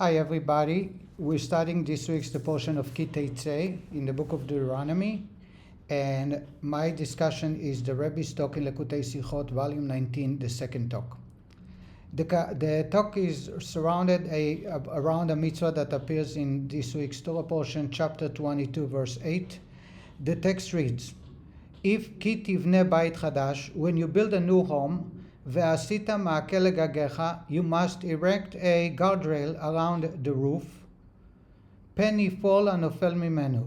Hi everybody, we're starting this week's the portion of Ki Teitzei in the book of Deuteronomy, and my discussion is the Rebbe's talk in Likutei Sichos, volume 19, the second talk. The talk is surrounded around a mitzvah that appears in this week's Torah portion, chapter 22, verse 8. The text reads, If Ki Tivne Bait Chadash, when you build a new home, ועשית מעקה לגגיך, you must erect a guardrail around the roof, פן יפול הנופל ממנו,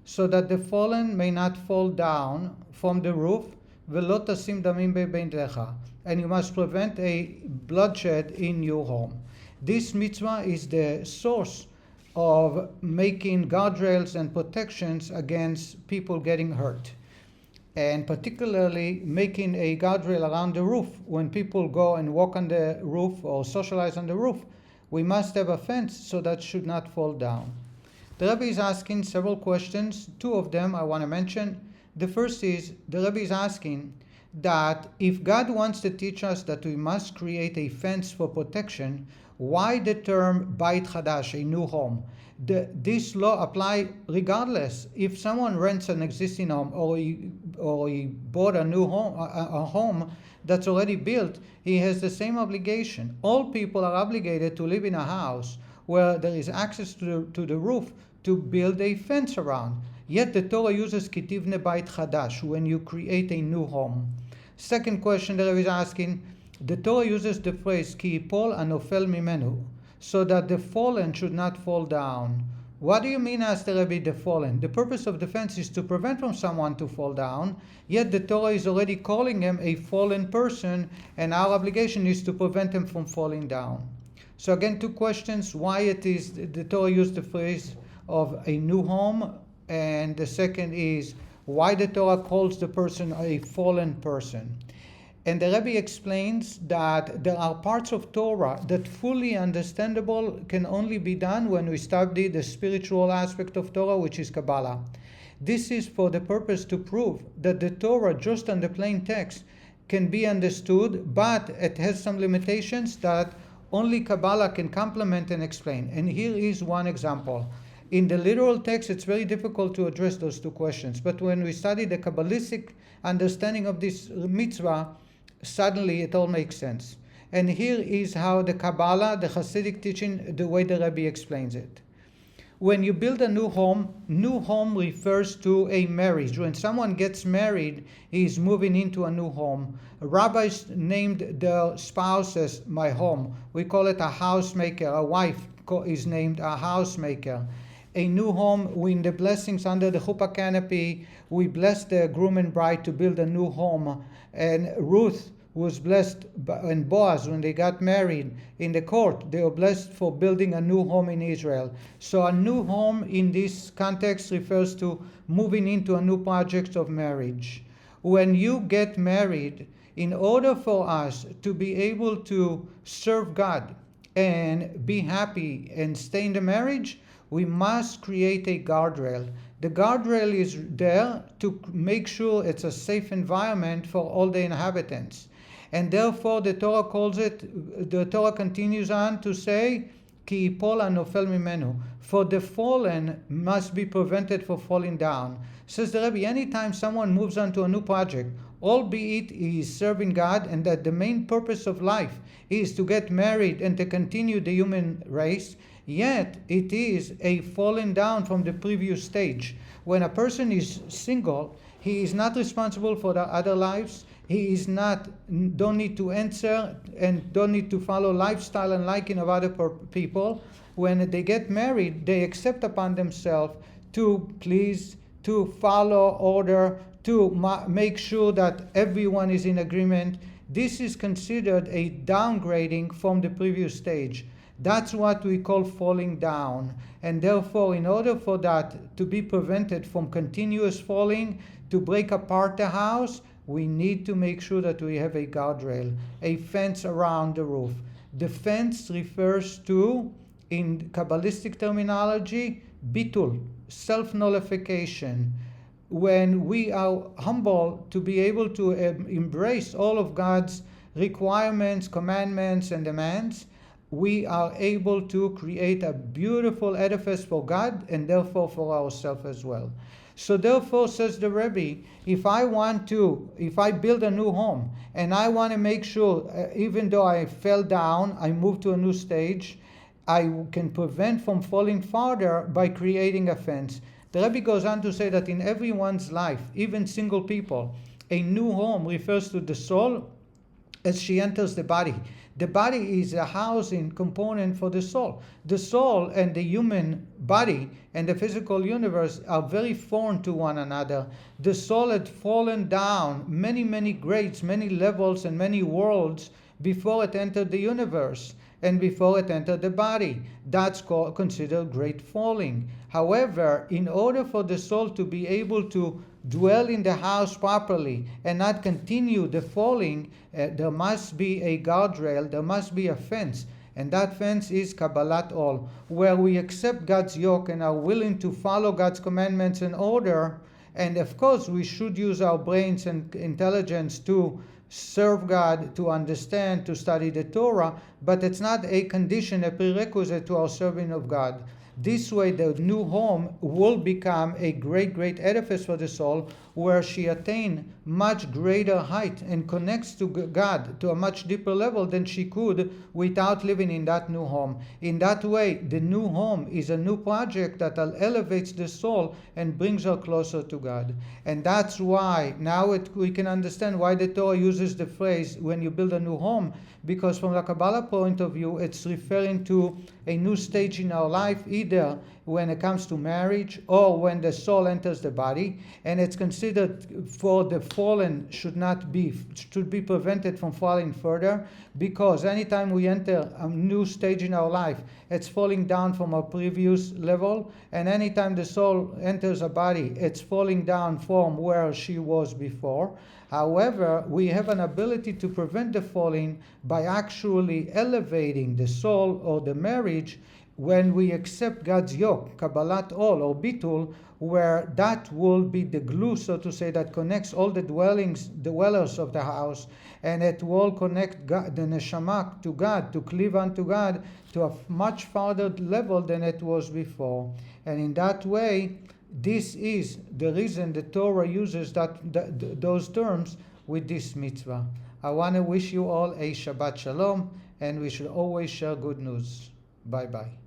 so that the fallen may not fall down from the roof, ולא תשים דמים בביתך, and you must prevent a bloodshed in your home. This mitzvah is the source of making guardrails and protections against people getting hurt, and particularly making a guardrail around the roof. When people go and walk on the roof or socialize on the roof, we must have a fence so that should not fall down. The Rebbe is asking several questions. Two of them I want to mention. The first is, the Rebbe is asking that if God wants to teach us that we must create a fence for protection, why the term Bait Chadash, a new home? This law apply regardless. If someone rents an existing home or he bought a new home, a home that's already built, he has the same obligation. All people are obligated to live in a house where there is access to the roof to build a fence around. Yet the Torah uses Ki Tivne Bait Chadash, when you create a new home. Second question that I was asking, the Torah uses the phrase Ki Yipol Hanofel Mimenu, so that the fallen should not fall down. What do you mean, asked the Rebbe, the fallen? The purpose of the fence is to prevent from someone to fall down, yet the Torah is already calling him a fallen person, and our obligation is to prevent him from falling down. So again, two questions, why it is the Torah used the phrase of a new home, and the second is why the Torah calls the person a fallen person. And the Rebbe explains that there are parts of Torah that fully understandable can only be done when we study the spiritual aspect of Torah, which is Kabbalah. This is for the purpose to prove that the Torah, just on the plain text, can be understood, but it has some limitations that only Kabbalah can complement and explain. And here is one example. In the literal text, it's very difficult to address those two questions. But when we study the Kabbalistic understanding of this mitzvah, suddenly it all makes sense. And here is how the Kabbalah, the Hasidic teaching, the way the Rebbe explains it. When you build a new home refers to a marriage. When someone gets married, he is moving into a new home. Rabbis named their spouse as my home. We call it a housemaker. A wife is named a housemaker. A new home, in the blessings under the chuppah canopy, we bless the groom and bride to build a new home. And Ruth was blessed, and Boaz, when they got married in the court, they were blessed for building a new home in Israel. So a new home in this context refers to moving into a new project of marriage. When you get married, in order for us to be able to serve God and be happy and stay in the marriage, we must create a guardrail. The guardrail is there to make sure it's a safe environment for all the inhabitants. And therefore the Torah continues on to say, Ki Yipol Hanofel Mimenu, for the fallen must be prevented from falling down. Says the Rebbe, anytime someone moves on to a new project, albeit he is serving God and that the main purpose of life is to get married and to continue the human race, yet it is a falling down from the previous stage. When a person is single, he is not responsible for the other lives. He is don't need to answer and don't need to follow lifestyle and liking of other people. When they get married, they accept upon themselves to please, to follow order, to make sure that everyone is in agreement. This is considered a downgrading from the previous stage. That's what we call falling down. And therefore, in order for that to be prevented from continuous falling, to break apart the house, we need to make sure that we have a guardrail, a fence around the roof. The fence refers to, in Kabbalistic terminology, bitul, self-nullification. When we are humble to be able to embrace all of God's requirements, commandments, and demands, we are able to create a beautiful edifice for God and therefore for ourselves as well. So therefore, says the Rebbe, if I build a new home and I want to make sure, even though I fell down, I moved to a new stage, I can prevent from falling farther by creating a fence. The Rebbe goes on to say that in everyone's life, even single people, a new home refers to the soul as she enters the body. The body is a housing component for the soul. The soul and the human body and the physical universe are very foreign to one another. The soul had fallen down many, many grades, many levels, and many worlds before it entered the universe and before it entered the body. That's considered great falling. However, in order for the soul to be able to dwell in the house properly and not continue the falling, there must be a guardrail, there must be a fence. And that fence is Kabbalat Ol, where we accept God's yoke and are willing to follow God's commandments and order. And of course, we should use our brains and intelligence to serve God, to understand, to study the Torah, but it's not a condition, a prerequisite to our serving of God. This way, the new home will become a great, great edifice for the soul, where she attains much greater height and connects to God to a much deeper level than she could without living in that new home. In that way, the new home is a new project that elevates the soul and brings her closer to God. And that's why now we can understand why the Torah uses the phrase, when you build a new home, because from the Kabbalah point of view, it's referring to a new stage in our life, either when it comes to marriage or when the soul enters the body, and it's considered for the fallen should be prevented from falling further, because anytime we enter a new stage in our life, it's falling down from our previous level, and anytime the soul enters a body, it's falling down from where she was before. However, we have an ability to prevent the falling by actually elevating the soul or the marriage when we accept God's yoke, Kabbalat Ol or Bitul, where that will be the glue, so to say, that connects all the dwellers of the house, and it will connect God, the neshama, to God, to cleave unto God, to a much farther level than it was before. And in that way, this is the reason the Torah uses those terms with this mitzvah. I want to wish you all a Shabbat Shalom, and we should always share good news. Bye-bye.